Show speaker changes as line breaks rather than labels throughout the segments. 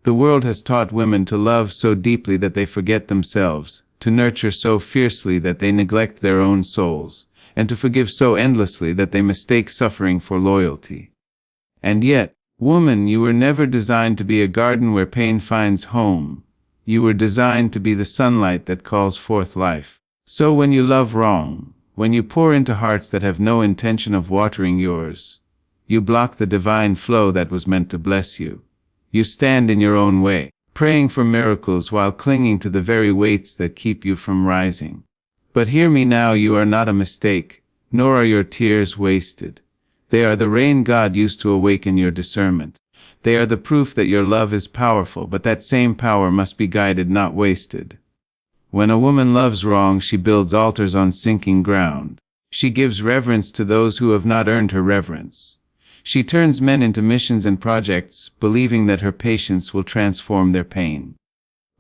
The world has taught women to love so deeply that they forget themselves, to nurture so fiercely that they neglect their own souls, and to forgive so endlessly that they mistake suffering for loyalty. And yet, woman, you were never designed to be a garden where pain finds home. You were designed to be the sunlight that calls forth life. So when you love wrong, when you pour into hearts that have no intention of watering yours, you block the divine flow that was meant to bless you. You stand in your own way, praying for miracles while clinging to the very weights that keep you from rising. But hear me now, you are not a mistake, nor are your tears wasted. They are the rain God used to awaken your discernment. They are the proof that your love is powerful, but that same power must be guided, not wasted. When a woman loves wrong, she builds altars on sinking ground. She gives reverence to those who have not earned her reverence. She turns men into missions and projects, believing that her patience will transform their pain.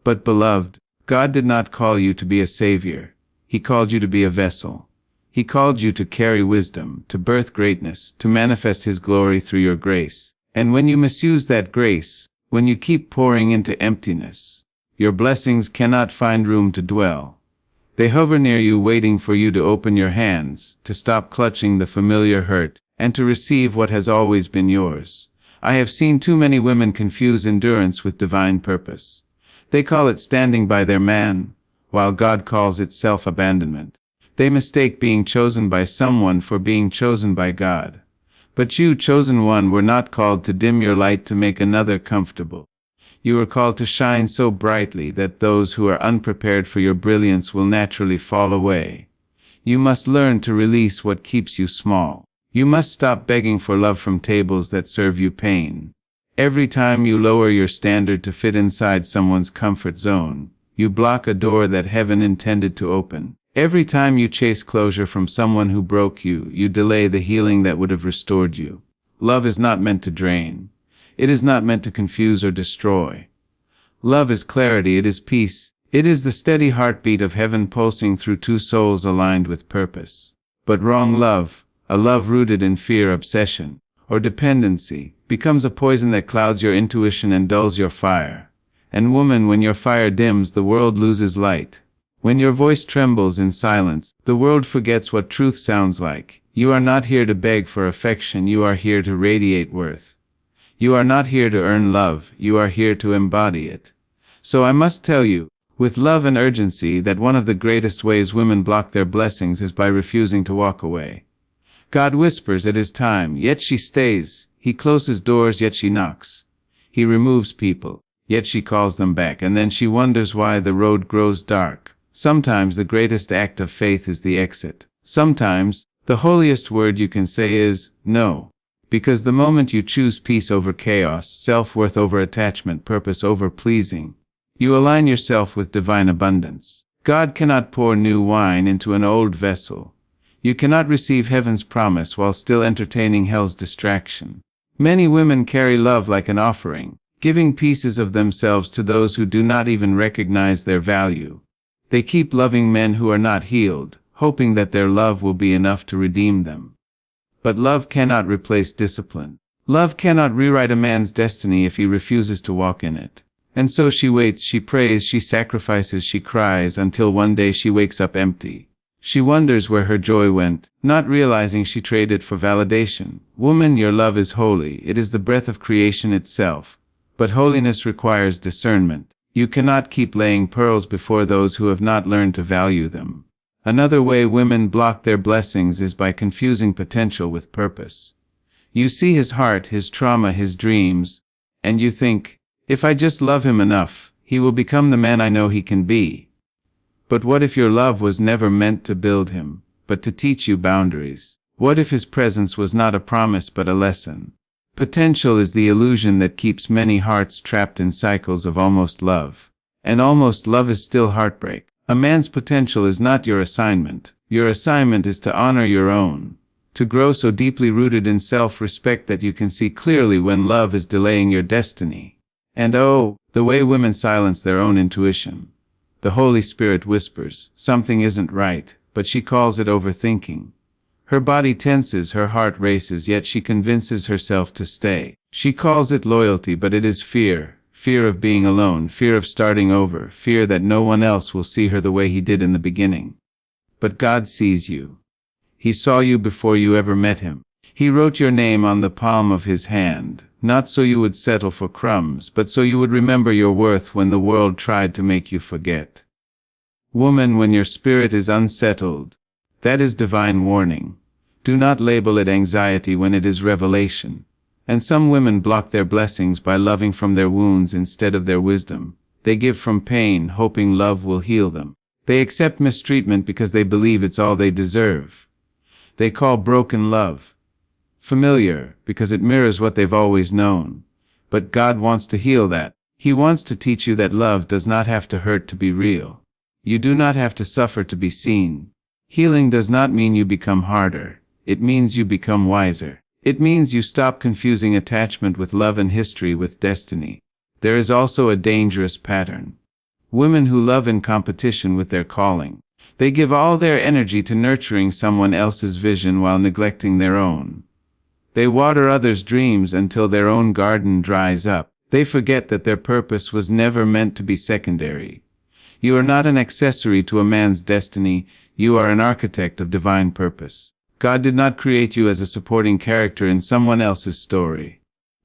But beloved, God did not call you to be a savior. He called you to be a vessel. He called you to carry wisdom, to birth greatness, to manifest His glory through your grace. And when you misuse that grace, when you keep pouring into emptiness, your blessings cannot find room to dwell. They hover near you, waiting for you to open your hands, to stop clutching the familiar hurt, and to receive what has always been yours. I have seen too many women confuse endurance with divine purpose. They call it standing by their man, while God calls it self-abandonment. They mistake being chosen by someone for being chosen by God. But you, chosen one, were not called to dim your light to make another comfortable. You were called to shine so brightly that those who are unprepared for your brilliance will naturally fall away. You must learn to release what keeps you small. You must stop begging for love from tables that serve you pain. Every time you lower your standard to fit inside someone's comfort zone, you block a door that heaven intended to open. Every time you chase closure from someone who broke you, you delay the healing that would have restored you. Love is not meant to drain. It is not meant to confuse or destroy. Love is clarity, it is peace. It is the steady heartbeat of heaven pulsing through two souls aligned with purpose. But wrong love, a love rooted in fear, obsession, or dependency, becomes a poison that clouds your intuition and dulls your fire. And woman, when your fire dims, the world loses light. When your voice trembles in silence, the world forgets what truth sounds like. You are not here to beg for affection, you are here to radiate worth. You are not here to earn love, you are here to embody it. So I must tell you, with love and urgency, that one of the greatest ways women block their blessings is by refusing to walk away. God whispers it is time, yet she stays. He closes doors, yet she knocks. He removes people, yet she calls them back, and then she wonders why the road grows dark. Sometimes the greatest act of faith is the exit. Sometimes, the holiest word you can say is, no. Because the moment you choose peace over chaos, self-worth over attachment, purpose over pleasing, you align yourself with divine abundance. God cannot pour new wine into an old vessel. You cannot receive heaven's promise while still entertaining hell's distraction. Many women carry love like an offering, giving pieces of themselves to those who do not even recognize their value. They keep loving men who are not healed, hoping that their love will be enough to redeem them. But love cannot replace discipline. Love cannot rewrite a man's destiny if he refuses to walk in it. And so she waits, she prays, she sacrifices, she cries, until one day she wakes up empty. She wonders where her joy went, not realizing she traded for validation. Woman, your love is holy. It is the breath of creation itself. But holiness requires discernment. You cannot keep laying pearls before those who have not learned to value them. Another way women block their blessings is by confusing potential with purpose. You see his heart, his trauma, his dreams, and you think, if I just love him enough, he will become the man I know he can be. But what if your love was never meant to build him, but to teach you boundaries? What if his presence was not a promise but a lesson? Potential is the illusion that keeps many hearts trapped in cycles of almost love. And almost love is still heartbreak. A man's potential is not your assignment. Your assignment is to honor your own. To grow so deeply rooted in self-respect that you can see clearly when love is delaying your destiny. And oh, the way women silence their own intuition. The Holy Spirit whispers, something isn't right, but she calls it overthinking. Her body tenses, her heart races, yet she convinces herself to stay. She calls it loyalty, but it is fear. fear of being alone, fear of starting over, fear that no one else will see her the way he did in the beginning. But God sees you. He saw you before you ever met him. He wrote your name on the palm of his hand, not so you would settle for crumbs, but so you would remember your worth when the world tried to make you forget. Woman, when your spirit is unsettled, that is divine warning. Do not label it anxiety when it is revelation. And some women block their blessings by loving from their wounds instead of their wisdom. They give from pain, hoping love will heal them. They accept mistreatment because they believe it's all they deserve. They call broken love familiar because it mirrors what they've always known. But God wants to heal that. He wants to teach you that love does not have to hurt to be real. You do not have to suffer to be seen. Healing does not mean you become harder. It means you become wiser. It means you stop confusing attachment with love and history with destiny. There is also a dangerous pattern. Women who love in competition with their calling. They give all their energy to nurturing someone else's vision while neglecting their own. They water others' dreams until their own garden dries up. They forget that their purpose was never meant to be secondary. You are not an accessory to a man's destiny. You are an architect of divine purpose. God did not create you as a supporting character in someone else's story.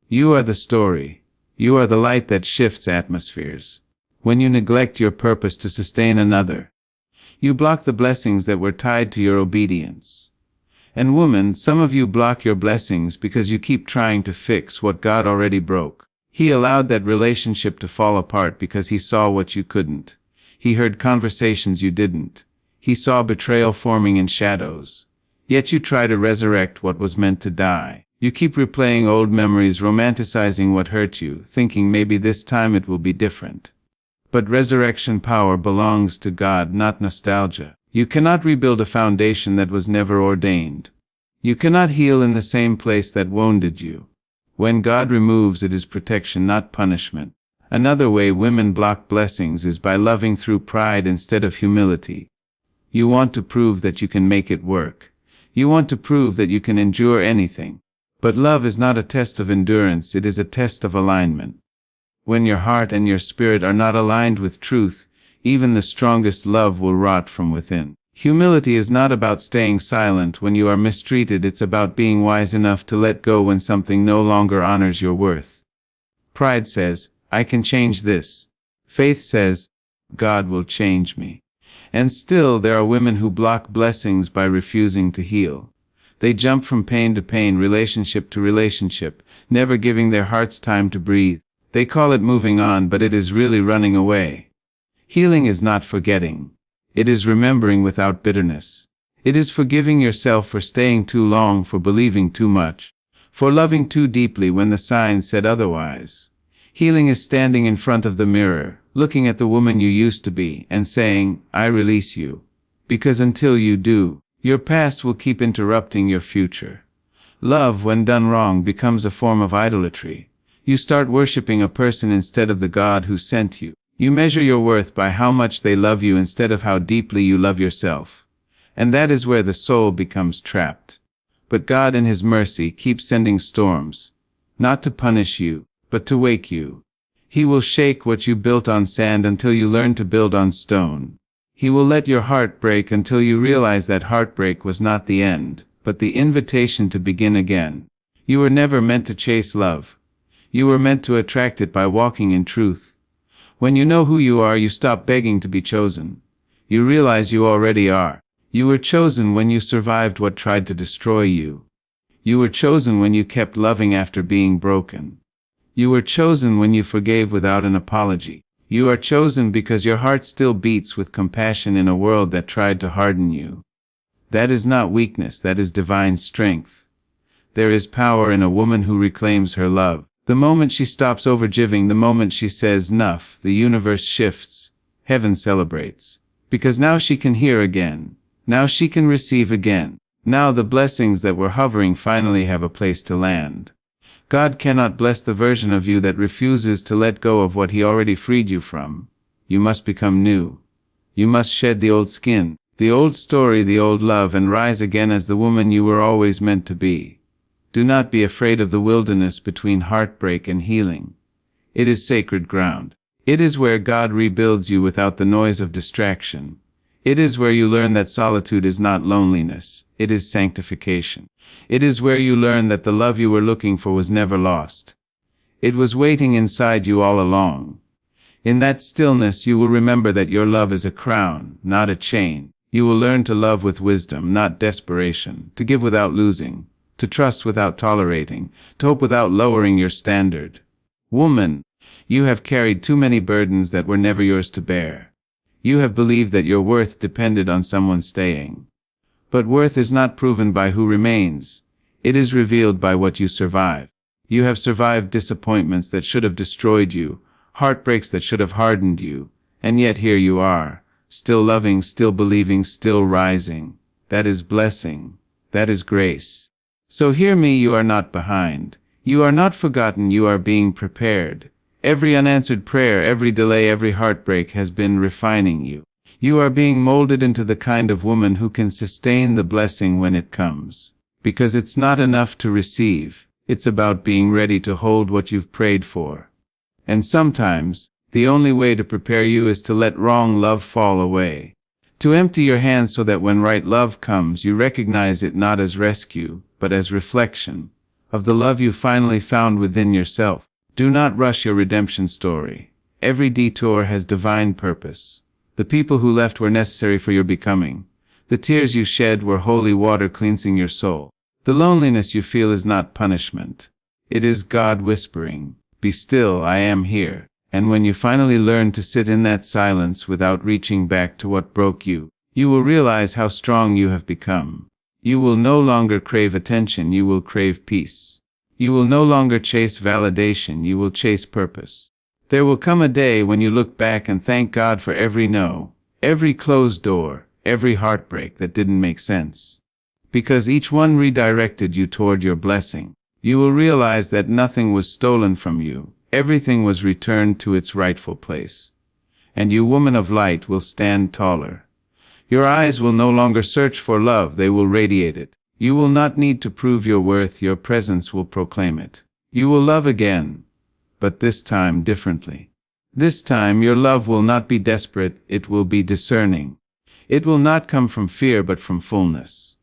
You are the story. You are the light that shifts atmospheres. When you neglect your purpose to sustain another, you block the blessings that were tied to your obedience. And woman, some of you block your blessings because you keep trying to fix what God already broke. He allowed that relationship to fall apart because he saw what you couldn't. He heard conversations you didn't. He saw betrayal forming in shadows. Yet you try to resurrect what was meant to die. You keep replaying old memories, romanticizing what hurt you, thinking maybe this time it will be different. But resurrection power belongs to God, not nostalgia. You cannot rebuild a foundation that was never ordained. You cannot heal in the same place that wounded you. When God removes, it is protection, not punishment. Another way women block blessings is by loving through pride instead of humility. You want to prove that you can make it work. You want to prove that you can endure anything. But love is not a test of endurance, it is a test of alignment. When your heart and your spirit are not aligned with truth, even the strongest love will rot from within. Humility is not about staying silent when you are mistreated, it's about being wise enough to let go when something no longer honors your worth. Pride says, I can change this. Faith says, God will change me. And still there are women who block blessings by refusing to heal. They jump from pain to pain, relationship to relationship, never giving their hearts time to breathe. They call it moving on, but it is really running away. Healing is not forgetting. It is remembering without bitterness. It is forgiving yourself for staying too long, for believing too much, for loving too deeply when the signs said otherwise. Healing is standing in front of the mirror, looking at the woman you used to be, and saying, I release you. Because until you do, your past will keep interrupting your future. Love, when done wrong, becomes a form of idolatry. You start worshiping a person instead of the God who sent you. You measure your worth by how much they love you instead of how deeply you love yourself. And that is where the soul becomes trapped. But God in His mercy keeps sending storms, not to punish you, but to wake you. He will shake what you built on sand until you learn to build on stone. He will let your heart break until you realize that heartbreak was not the end, but the invitation to begin again. You were never meant to chase love. You were meant to attract it by walking in truth. When you know who you are, you stop begging to be chosen. You realize you already are. You were chosen when you survived what tried to destroy you. You were chosen when you kept loving after being broken. You were chosen when you forgave without an apology. You are chosen because your heart still beats with compassion in a world that tried to harden you. That is not weakness, that is divine strength. There is power in a woman who reclaims her love. The moment she stops overgiving, the moment she says enough, the universe shifts. Heaven celebrates. Because now she can hear again. Now she can receive again. Now the blessings that were hovering finally have a place to land. God cannot bless the version of you that refuses to let go of what He already freed you from. You must become new. You must shed the old skin, the old story, the old love, and rise again as the woman you were always meant to be. Do not be afraid of the wilderness between heartbreak and healing. It is sacred ground. It is where God rebuilds you without the noise of distraction. It is where you learn that solitude is not loneliness, it is sanctification. It is where you learn that the love you were looking for was never lost. It was waiting inside you all along. In that stillness you will remember that your love is a crown, not a chain. You will learn to love with wisdom, not desperation, to give without losing, to trust without tolerating, to hope without lowering your standard. Woman, you have carried too many burdens that were never yours to bear. You have believed that your worth depended on someone staying. But worth is not proven by who remains. It is revealed by what you survive. You have survived disappointments that should have destroyed you, heartbreaks that should have hardened you, and yet here you are, still loving, still believing, still rising. That is blessing. That is grace. So hear me, you are not behind. You are not forgotten, you are being prepared. Every unanswered prayer, every delay, every heartbreak has been refining you. You are being molded into the kind of woman who can sustain the blessing when it comes. Because it's not enough to receive, it's about being ready to hold what you've prayed for. And sometimes, the only way to prepare you is to let wrong love fall away. To empty your hands so that when right love comes, you recognize it not as rescue, but as reflection of the love you finally found within yourself. Do not rush your redemption story. Every detour has divine purpose. The people who left were necessary for your becoming. The tears you shed were holy water cleansing your soul. The loneliness you feel is not punishment. It is God whispering, "Be still, I am here." And when you finally learn to sit in that silence without reaching back to what broke you, you will realize how strong you have become. You will no longer crave attention, you will crave peace. You will no longer chase validation, you will chase purpose. There will come a day when you look back and thank God for every no, every closed door, every heartbreak that didn't make sense. Because each one redirected you toward your blessing. You will realize that nothing was stolen from you. Everything was returned to its rightful place. And you, woman of light, will stand taller. Your eyes will no longer search for love, they will radiate it. You will not need to prove your worth, your presence will proclaim it. You will love again, but this time differently. This time your love will not be desperate, it will be discerning. It will not come from fear but from fullness.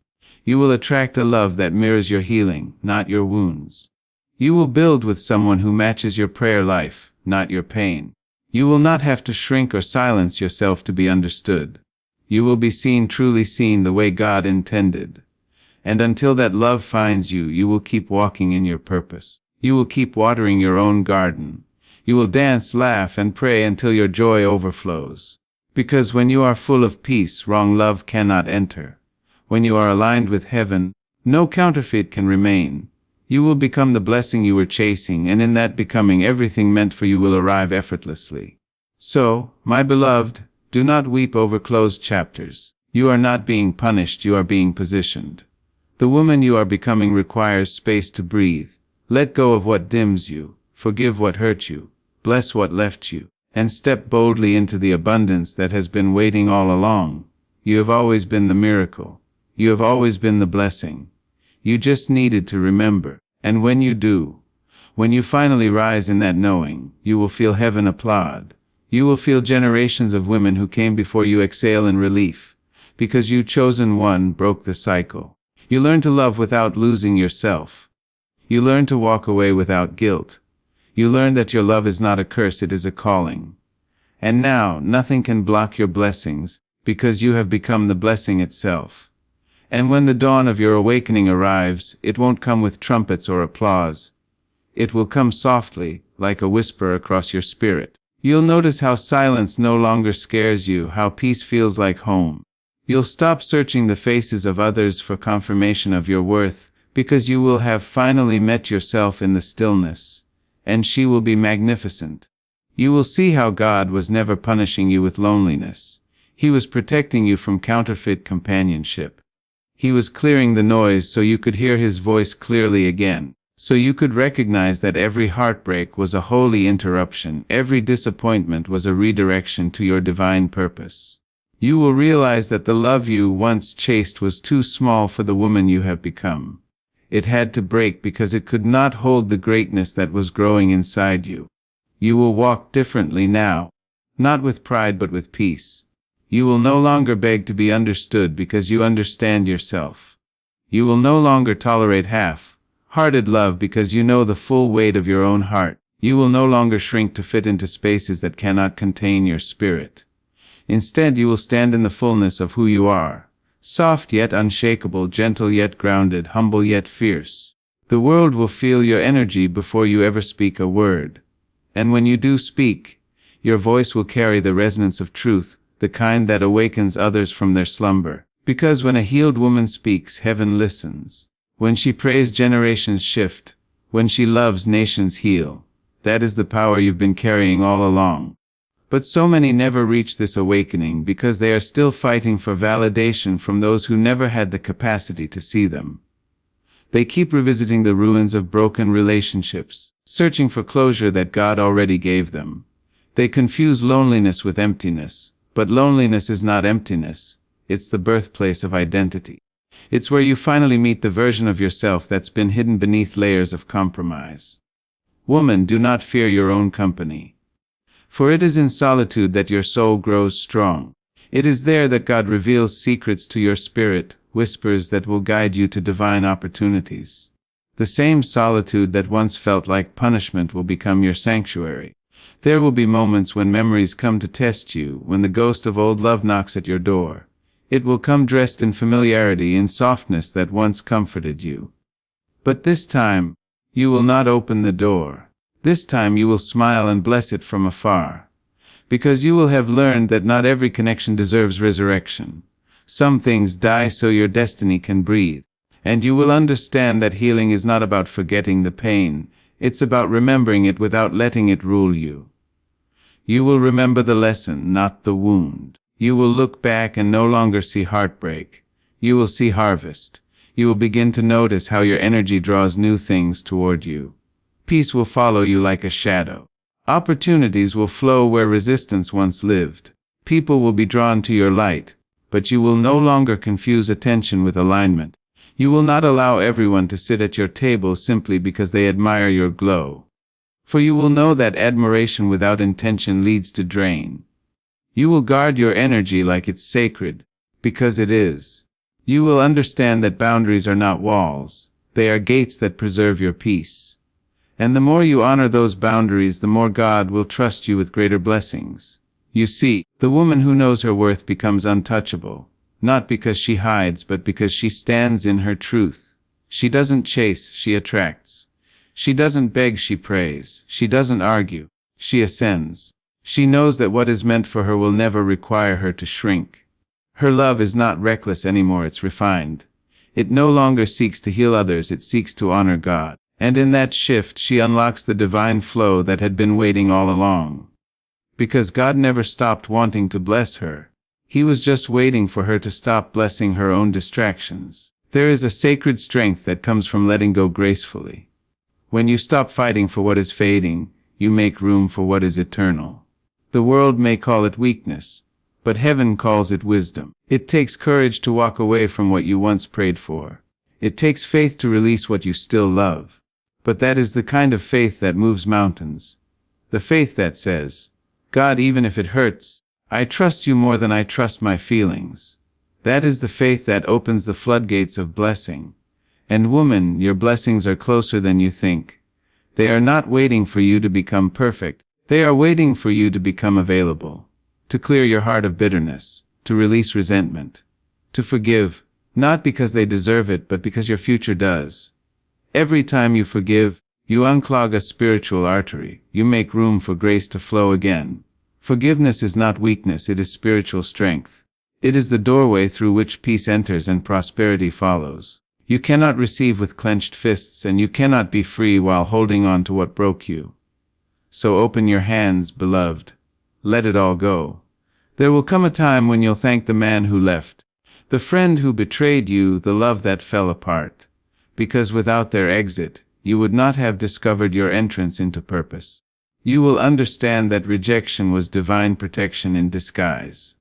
You will attract a love that mirrors your healing, not your wounds. You will build with someone who matches your prayer life, not your pain. You will not have to shrink or silence yourself to be understood. You will be seen, truly seen, the way God intended. And until that love finds you, you will keep walking in your purpose. You will keep watering your own garden. You will dance, laugh, and pray until your joy overflows. Because when you are full of peace, wrong love cannot enter. When you are aligned with heaven, no counterfeit can remain. You will become the blessing you were chasing, and in that becoming, everything meant for you will arrive effortlessly. So, my beloved, do not weep over closed chapters. You are not being punished, you are being positioned. The woman you are becoming requires space to breathe. Let go of what dims you, forgive what hurt you, bless what left you, and step boldly into the abundance that has been waiting all along. You have always been the miracle. You have always been the blessing. You just needed to remember. And when you do, when you finally rise in that knowing, you will feel heaven applaud. You will feel generations of women who came before you exhale in relief. Because you, chosen one, broke the cycle. You learn to love without losing yourself. You learn to walk away without guilt. You learn that your love is not a curse, it is a calling. And now, nothing can block your blessings, because you have become the blessing itself. And when the dawn of your awakening arrives, it won't come with trumpets or applause. It will come softly, like a whisper across your spirit. You'll notice how silence no longer scares you, how peace feels like home. You'll stop searching the faces of others for confirmation of your worth, because you will have finally met yourself in the stillness, and she will be magnificent. You will see how God was never punishing you with loneliness. He was protecting you from counterfeit companionship. He was clearing the noise so you could hear His voice clearly again, so you could recognize that every heartbreak was a holy interruption, every disappointment was a redirection to your divine purpose. You will realize that the love you once chased was too small for the woman you have become. It had to break because it could not hold the greatness that was growing inside you. You will walk differently now, not with pride but with peace. You will no longer beg to be understood because you understand yourself. You will no longer tolerate half-hearted love because you know the full weight of your own heart. You will no longer shrink to fit into spaces that cannot contain your spirit. Instead, you will stand in the fullness of who you are, soft yet unshakable, gentle yet grounded, humble yet fierce. The world will feel your energy before you ever speak a word. And when you do speak, your voice will carry the resonance of truth, the kind that awakens others from their slumber. Because when a healed woman speaks, heaven listens. When she prays, generations shift. When she loves, nations heal. That is the power you've been carrying all along. But so many never reach this awakening because they are still fighting for validation from those who never had the capacity to see them. They keep revisiting the ruins of broken relationships, searching for closure that God already gave them. They confuse loneliness with emptiness, but loneliness is not emptiness. It's the birthplace of identity. It's where you finally meet the version of yourself that's been hidden beneath layers of compromise. Woman, do not fear your own company. For it is in solitude that your soul grows strong. It is there that God reveals secrets to your spirit, whispers that will guide you to divine opportunities. The same solitude that once felt like punishment will become your sanctuary. There will be moments when memories come to test you, when the ghost of old love knocks at your door. It will come dressed in familiarity, in softness that once comforted you. But this time, you will not open the door. This time you will smile and bless it from afar. Because you will have learned that not every connection deserves resurrection. Some things die so your destiny can breathe. And you will understand that healing is not about forgetting the pain. It's about remembering it without letting it rule you. You will remember the lesson, not the wound. You will look back and no longer see heartbreak. You will see harvest. You will begin to notice how your energy draws new things toward you. Peace will follow you like a shadow. Opportunities will flow where resistance once lived. People will be drawn to your light, but you will no longer confuse attention with alignment. You will not allow everyone to sit at your table simply because they admire your glow. For you will know that admiration without intention leads to drain. You will guard your energy like it's sacred, because it is. You will understand that boundaries are not walls, they are gates that preserve your peace. And the more you honor those boundaries, the more God will trust you with greater blessings. You see, the woman who knows her worth becomes untouchable, not because she hides but because she stands in her truth. She doesn't chase, she attracts. She doesn't beg, she prays. She doesn't argue, she ascends. She knows that what is meant for her will never require her to shrink. Her love is not reckless anymore, it's refined. It no longer seeks to heal others, it seeks to honor God. And in that shift she unlocks the divine flow that had been waiting all along. Because God never stopped wanting to bless her. He was just waiting for her to stop blessing her own distractions. There is a sacred strength that comes from letting go gracefully. When you stop fighting for what is fading, you make room for what is eternal. The world may call it weakness, but heaven calls it wisdom. It takes courage to walk away from what you once prayed for. It takes faith to release what you still love. But that is the kind of faith that moves mountains. The faith that says, God, even if it hurts, I trust you more than I trust my feelings. That is the faith that opens the floodgates of blessing. And woman, your blessings are closer than you think. They are not waiting for you to become perfect. They are waiting for you to become available. To clear your heart of bitterness. To release resentment. To forgive, not because they deserve it, but because your future does. Every time you forgive, you unclog a spiritual artery. You make room for grace to flow again. Forgiveness is not weakness, it is spiritual strength. It is the doorway through which peace enters and prosperity follows. You cannot receive with clenched fists, and you cannot be free while holding on to what broke you. So open your hands, beloved. Let it all go. There will come a time when you'll thank the man who left, the friend who betrayed you, the love that fell apart. Because without their exit, you would not have discovered your entrance into purpose. You will understand that rejection was divine protection in disguise.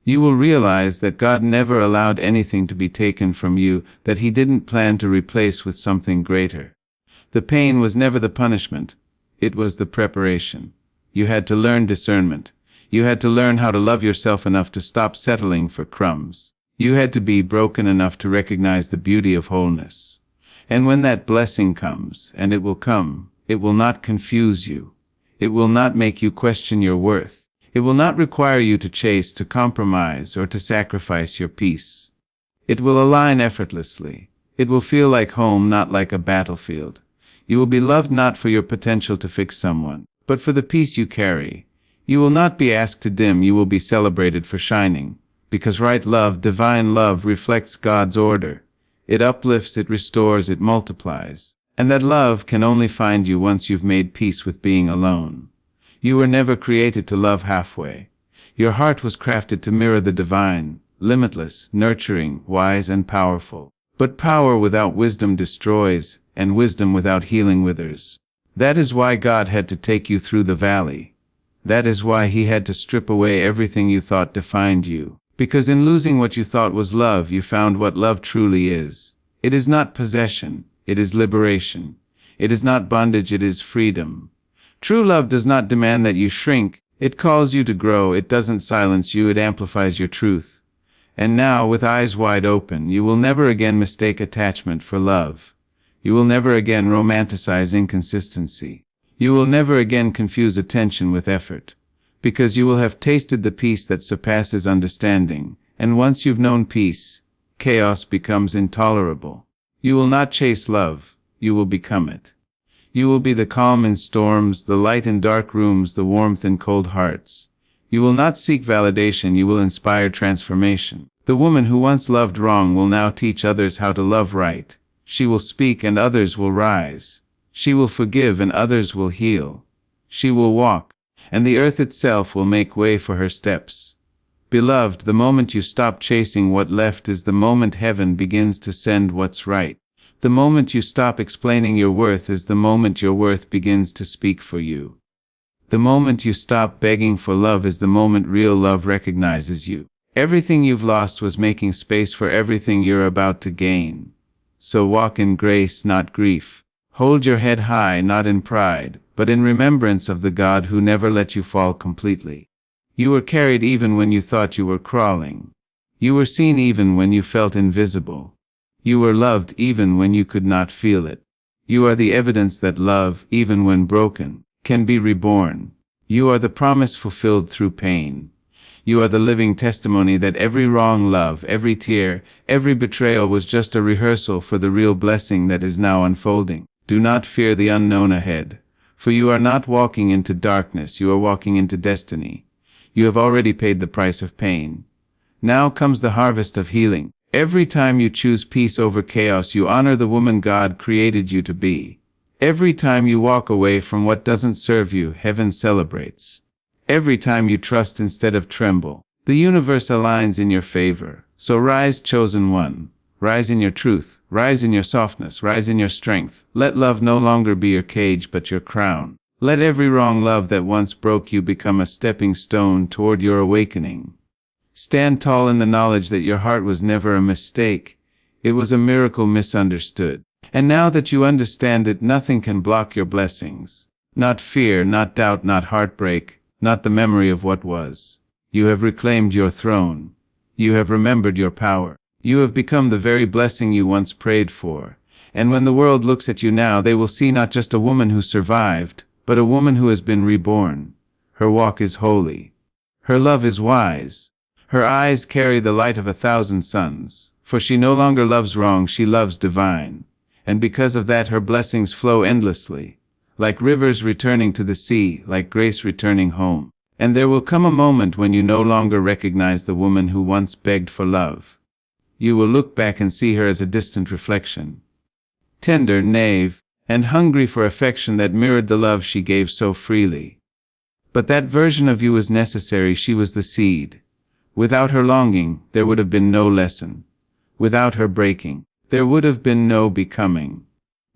You will realize that God never allowed anything to be taken from you that He didn't plan to replace with something greater. The pain was never the punishment, it was the preparation. You had to learn discernment. You had to learn how to love yourself enough to stop settling for crumbs. You had to be broken enough to recognize the beauty of wholeness. And when that blessing comes, and it will come, it will not confuse you. It will not make you question your worth. It will not require you to chase, to compromise, or to sacrifice your peace. It will align effortlessly. It will feel like home, not like a battlefield. You will be loved not for your potential to fix someone, but for the peace you carry. You will not be asked to dim, you will be celebrated for shining. Because right love, divine love, reflects God's order. It uplifts, it restores, it multiplies. And that love can only find you once you've made peace with being alone. You were never created to love halfway. Your heart was crafted to mirror the divine, limitless, nurturing, wise, and powerful. But power without wisdom destroys, and wisdom without healing withers. That is why God had to take you through the valley. That is why He had to strip away everything you thought defined you. Because in losing what you thought was love, you found what love truly is. It is not possession, it is liberation. It is not bondage, it is freedom. True love does not demand that you shrink. It calls you to grow. It doesn't silence you, it amplifies your truth. And now, with eyes wide open, you will never again mistake attachment for love. You will never again romanticize inconsistency. You will never again confuse attention with effort. Because you will have tasted the peace that surpasses understanding, and once you've known peace, chaos becomes intolerable. You will not chase love, you will become it. You will be the calm in storms, the light in dark rooms, the warmth in cold hearts. You will not seek validation, you will inspire transformation. The woman who once loved wrong will now teach others how to love right. She will speak and others will rise. She will forgive and others will heal. She will walk, and the earth itself will make way for her steps. Beloved, the moment you stop chasing what left is the moment heaven begins to send what's right. The moment you stop explaining your worth is the moment your worth begins to speak for you. The moment you stop begging for love is the moment real love recognizes you. Everything you've lost was making space for everything you're about to gain. So walk in grace, not grief. Hold your head high, not in pride, but in remembrance of the God who never let you fall completely. You were carried even when you thought you were crawling. You were seen even when you felt invisible. You were loved even when you could not feel it. You are the evidence that love, even when broken, can be reborn. You are the promise fulfilled through pain. You are the living testimony that every wrong love, every tear, every betrayal was just a rehearsal for the real blessing that is now unfolding. Do not fear the unknown ahead, for you are not walking into darkness, you are walking into destiny. You have already paid the price of pain. Now comes the harvest of healing. Every time you choose peace over chaos, you honor the woman God created you to be. Every time you walk away from what doesn't serve you, heaven celebrates. Every time you trust instead of tremble, the universe aligns in your favor. So rise, chosen one. Rise in your truth, rise in your softness, rise in your strength. Let love no longer be your cage but your crown. Let every wrong love that once broke you become a stepping stone toward your awakening. Stand tall in the knowledge that your heart was never a mistake. It was a miracle misunderstood. And now that you understand it, nothing can block your blessings. Not fear, not doubt, not heartbreak, not the memory of what was. You have reclaimed your throne. You have remembered your power. You have become the very blessing you once prayed for. And when the world looks at you now, they will see not just a woman who survived, but a woman who has been reborn. Her walk is holy. Her love is wise. Her eyes carry the light of 1,000 suns. For she no longer loves wrong, she loves divine. And because of that, her blessings flow endlessly. Like rivers returning to the sea, like grace returning home. And there will come a moment when you no longer recognize the woman who once begged for love. You will look back and see her as a distant reflection. Tender, naive, and hungry for affection that mirrored the love she gave so freely. But that version of you was necessary, she was the seed. Without her longing, there would have been no lesson. Without her breaking, there would have been no becoming.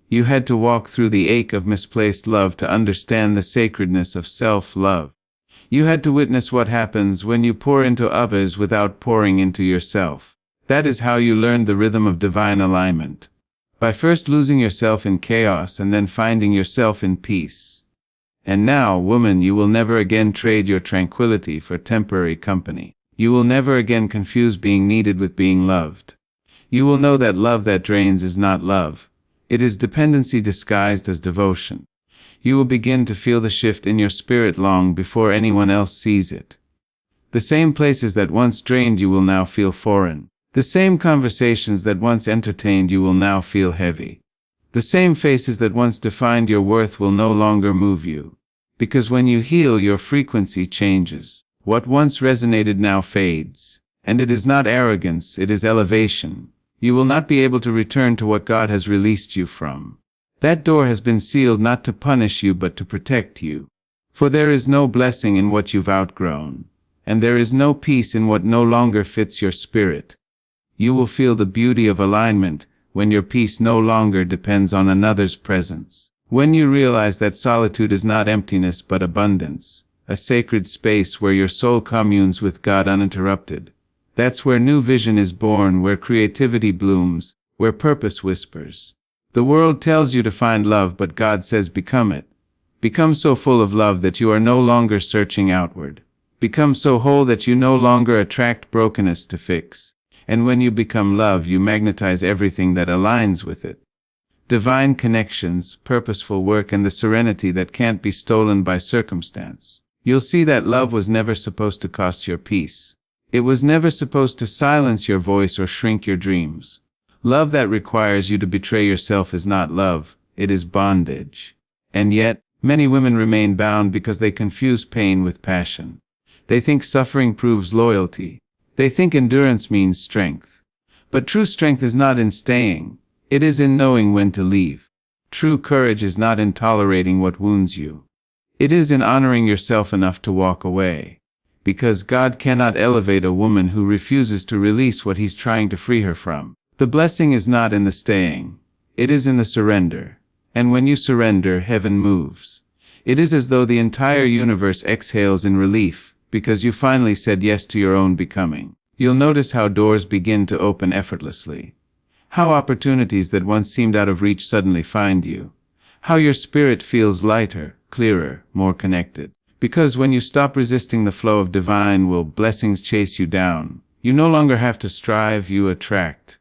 You had to walk through the ache of misplaced love to understand the sacredness of self-love. You had to witness what happens when you pour into others without pouring into yourself. That is how you learned the rhythm of divine alignment. By first losing yourself in chaos and then finding yourself in peace. And now, woman, you will never again trade your tranquility for temporary company. You will never again confuse being needed with being loved. You will know that love that drains is not love. It is dependency disguised as devotion. You will begin to feel the shift in your spirit long before anyone else sees it. The same places that once drained you will now feel foreign. The same conversations that once entertained you will now feel heavy. The same faces that once defined your worth will no longer move you. Because when you heal, your frequency changes. What once resonated now fades. And it is not arrogance, it is elevation. You will not be able to return to what God has released you from. That door has been sealed not to punish you but to protect you. For there is no blessing in what you've outgrown. And there is no peace in what no longer fits your spirit. You will feel the beauty of alignment when your peace no longer depends on another's presence. When you realize that solitude is not emptiness but abundance, a sacred space where your soul communes with God uninterrupted. That's where new vision is born, where creativity blooms, where purpose whispers. The world tells you to find love, but God says become it. Become so full of love that you are no longer searching outward. Become so whole that you no longer attract brokenness to fix. And when you become love, you magnetize everything that aligns with it. Divine connections, purposeful work, and the serenity that can't be stolen by circumstance. You'll see that love was never supposed to cost your peace. It was never supposed to silence your voice or shrink your dreams. Love that requires you to betray yourself is not love, it is bondage. And yet, many women remain bound because they confuse pain with passion. They think suffering proves loyalty. They think endurance means strength. But true strength is not in staying. It is in knowing when to leave. True courage is not in tolerating what wounds you. It is in honoring yourself enough to walk away. Because God cannot elevate a woman who refuses to release what He's trying to free her from. The blessing is not in the staying. It is in the surrender. And when you surrender, heaven moves. It is as though the entire universe exhales in relief, because you finally said yes to your own becoming. You'll notice how doors begin to open effortlessly. How opportunities that once seemed out of reach suddenly find you. How your spirit feels lighter, clearer, more connected. Because when you stop resisting the flow of divine will, blessings chase you down. You no longer have to strive, you attract.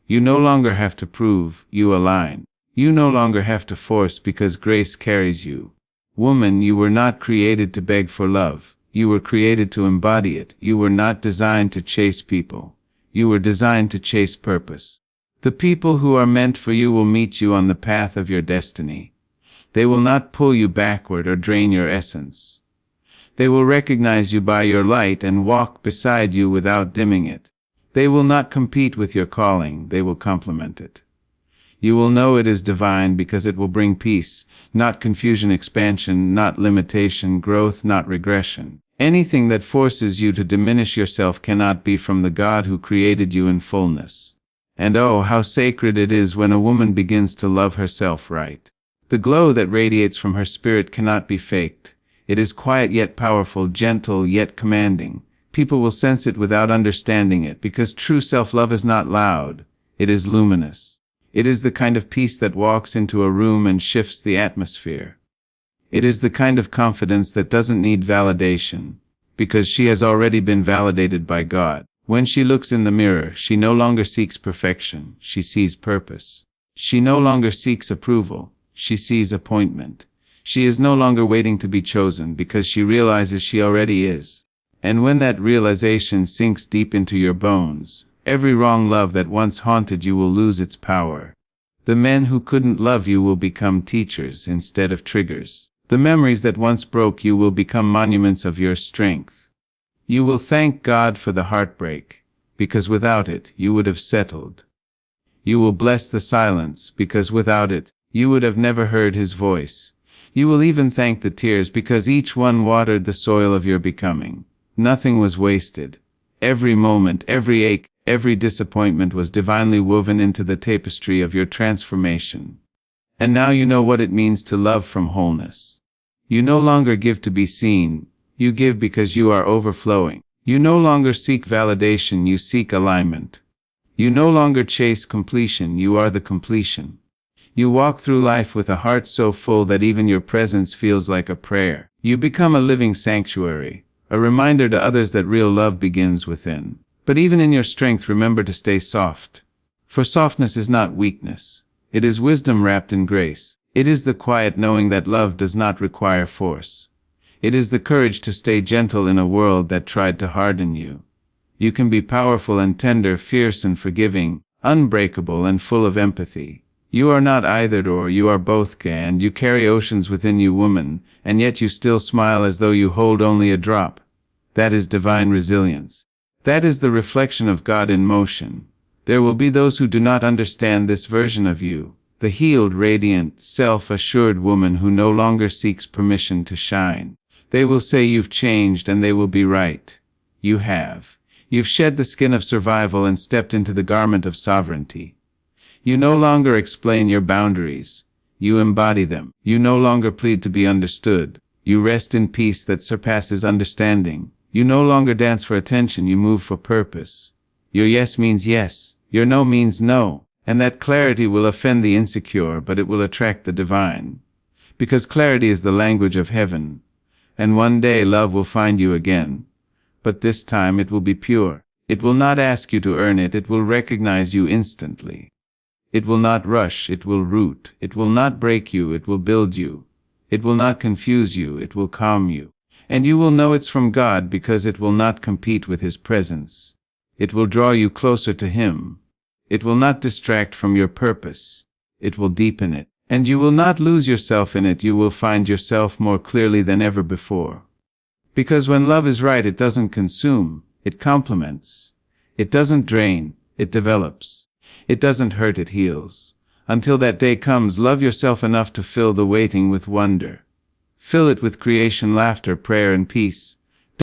You no longer have to prove, you align. You no longer have to force because grace carries you. Woman, you were not created to beg for love. You were created to embody it. You were not designed to chase people. You were designed to chase purpose. The people who are meant for you will meet you on the path of your destiny. They will not pull you backward or drain your essence. They will recognize you by your light and walk beside you without dimming it. They will not compete with your calling, they will complement it. You will know it is divine because it will bring peace, not confusion, expansion, not limitation, growth, not regression. Anything that forces you to diminish yourself cannot be from the God who created you in fullness. And oh, how sacred it is when a woman begins to love herself right. The glow that radiates from her spirit cannot be faked. It is quiet yet powerful, gentle yet commanding. People will sense it without understanding it, because true self-love is not loud. It is luminous. It is the kind of peace that walks into a room and shifts the atmosphere. It is the kind of confidence that doesn't need validation, because she has already been validated by God. When she looks in the mirror, she no longer seeks perfection, she sees purpose. She no longer seeks approval, she sees appointment. She is no longer waiting to be chosen because she realizes she already is. And when that realization sinks deep into your bones, every wrong love that once haunted you will lose its power. The men who couldn't love you will become teachers instead of triggers. The memories that once broke you will become monuments of your strength. You will thank God for the heartbreak, because without it, you would have settled. You will bless the silence, because without it, you would have never heard His voice. You will even thank the tears, because each one watered the soil of your becoming. Nothing was wasted. Every moment, every ache, every disappointment was divinely woven into the tapestry of your transformation. And now you know what it means to love from wholeness. You no longer give to be seen, you give because you are overflowing. You no longer seek validation, you seek alignment. You no longer chase completion, you are the completion. You walk through life with a heart so full that even your presence feels like a prayer. You become a living sanctuary, a reminder to others that real love begins within. But even in your strength, remember to stay soft. For softness is not weakness. It is wisdom wrapped in grace. It is the quiet knowing that love does not require force. It is the courage to stay gentle in a world that tried to harden you. You can be powerful and tender, fierce and forgiving, unbreakable and full of empathy. You are not either or, you are both, and you carry oceans within you, woman, and yet you still smile as though you hold only a drop. That is divine resilience. That is the reflection of God in motion. There will be those who do not understand this version of you, the healed, radiant, self-assured woman who no longer seeks permission to shine. They will say you've changed, and they will be right. You have. You've shed the skin of survival and stepped into the garment of sovereignty. You no longer explain your boundaries. You embody them. You no longer plead to be understood. You rest in peace that surpasses understanding. You no longer dance for attention, you move for purpose. Your yes means yes, your no means no, and that clarity will offend the insecure, but it will attract the divine. Because clarity is the language of heaven, and one day love will find you again. But this time it will be pure. It will not ask you to earn it, it will recognize you instantly. It will not rush, it will root. It will not break you, it will build you. It will not confuse you, it will calm you. And you will know it's from God because it will not compete with His presence. It will draw you closer to Him. It will not distract from your purpose. It will deepen it. And you will not lose yourself in it, you will find yourself more clearly than ever before. Because when love is right, it doesn't consume, it complements. It doesn't drain, it develops. It doesn't hurt, it heals. Until that day comes, love yourself enough to fill the waiting with wonder. Fill it with creation, laughter, prayer, and peace.